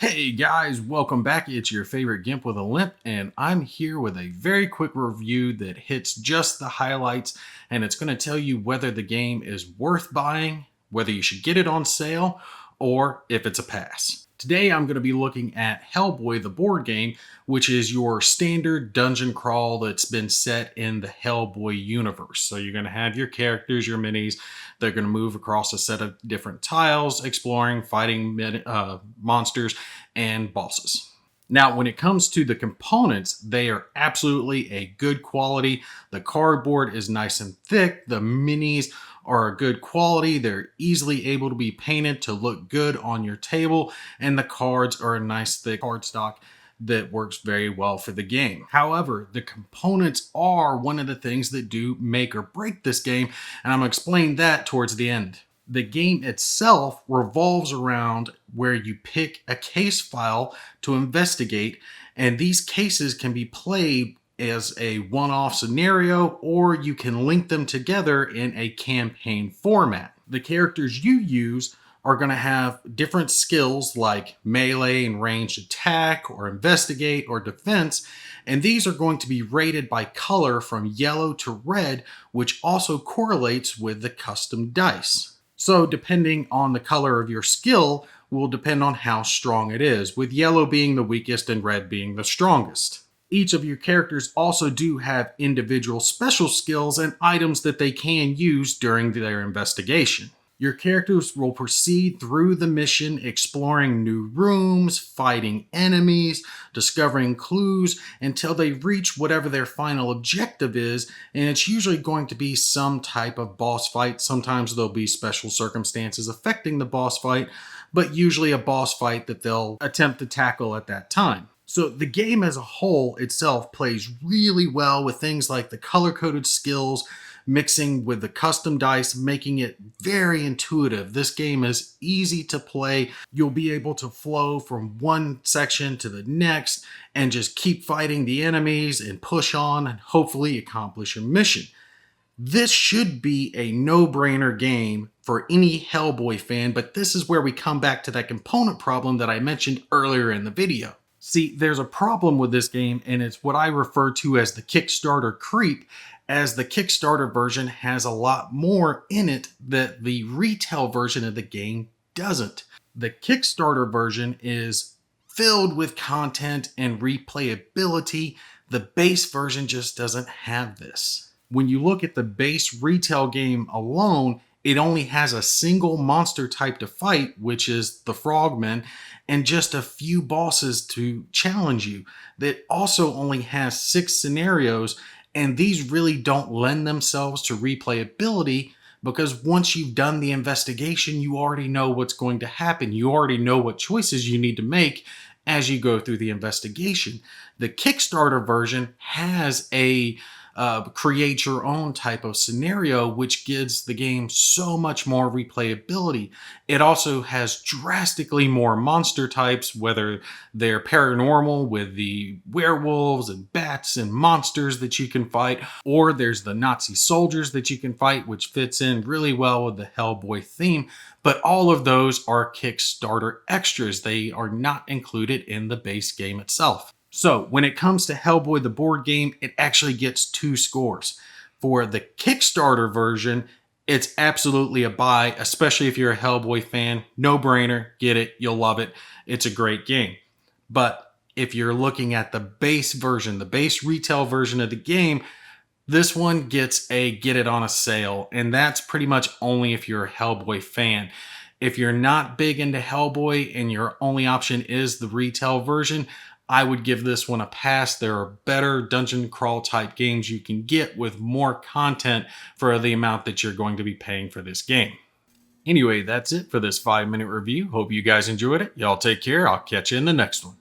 Hey guys, welcome back. It's your favorite Gimp with a Limp, and I'm here with a very quick review that hits just the highlights, and it's going to tell you whether the game is worth buying, whether you should get it on sale, or if it's a pass. Today I'm going to be looking at Hellboy, the board game, which is your standard dungeon crawl that's been set in the Hellboy universe. So you're going to have your characters, your minis. They're going to move across a set of different tiles, exploring, fighting monsters, and bosses. Now, when it comes to the components, they are absolutely a good quality. The cardboard is nice and thick. The minis are a good quality. They're easily able to be painted to look good on your table. And the cards are a nice thick cardstock that works very well for the game. However, the components are one of the things that do make or break this game, and I'm going to explain that towards the end. The game itself revolves around where you pick a case file to investigate, and these cases can be played as a one-off scenario, or you can link them together in a campaign format. The characters you use are going to have different skills like melee and ranged attack, or investigate, or defense, and these are going to be rated by color from yellow to red, which also correlates with the custom dice. So depending on the color of your skill will depend on how strong it is, with yellow being the weakest and red being the strongest. Each of your characters also do have individual special skills and items that they can use during their investigation. Your characters will proceed through the mission, exploring new rooms, fighting enemies, discovering clues until they reach whatever their final objective is, and it's usually going to be some type of boss fight. Sometimes there'll be special circumstances affecting the boss fight, but usually a boss fight that they'll attempt to tackle at that time. So the game as a whole itself plays really well with things like the color-coded skills, mixing with the custom dice, making it very intuitive. This game is easy to play. You'll be able to flow from one section to the next and just keep fighting the enemies and push on and hopefully accomplish your mission. This should be a no-brainer game for any Hellboy fan, but this is where we come back to that component problem that I mentioned earlier in the video. See, there's a problem with this game, and it's what I refer to as the Kickstarter creep, as the Kickstarter version has a lot more in it that the retail version of the game doesn't. The Kickstarter version is filled with content and replayability. The base version just doesn't have this. When you look at the base retail game alone, it only has a single monster type to fight, which is the Frogman, and just a few bosses to challenge you. That also only has 6 scenarios, and these really don't lend themselves to replayability because once you've done the investigation, you already know what's going to happen. You already know what choices you need to make as you go through the investigation. The Kickstarter version has a create your own type of scenario, which gives the game so much more replayability. It also has drastically more monster types, whether they're paranormal with the werewolves and bats and monsters that you can fight, or there's the Nazi soldiers that you can fight, which fits in really well with the Hellboy theme. But all of those are Kickstarter extras. They are not included in the base game itself. So when it comes to Hellboy the board game, it actually gets 2 scores. For the Kickstarter version, it's absolutely a buy, especially if you're a Hellboy fan. No brainer, get it, you'll love it. It's a great game. But if you're looking at the base version, the base retail version of the game, this one gets a get it on a sale, and that's pretty much only if you're a Hellboy fan. If you're not big into Hellboy and your only option is the retail version, I would give this one a pass. There are better dungeon crawl type games you can get with more content for the amount that you're going to be paying for this game. Anyway, that's it for this 5-minute review. Hope you guys enjoyed it. Y'all take care. I'll catch you in the next one.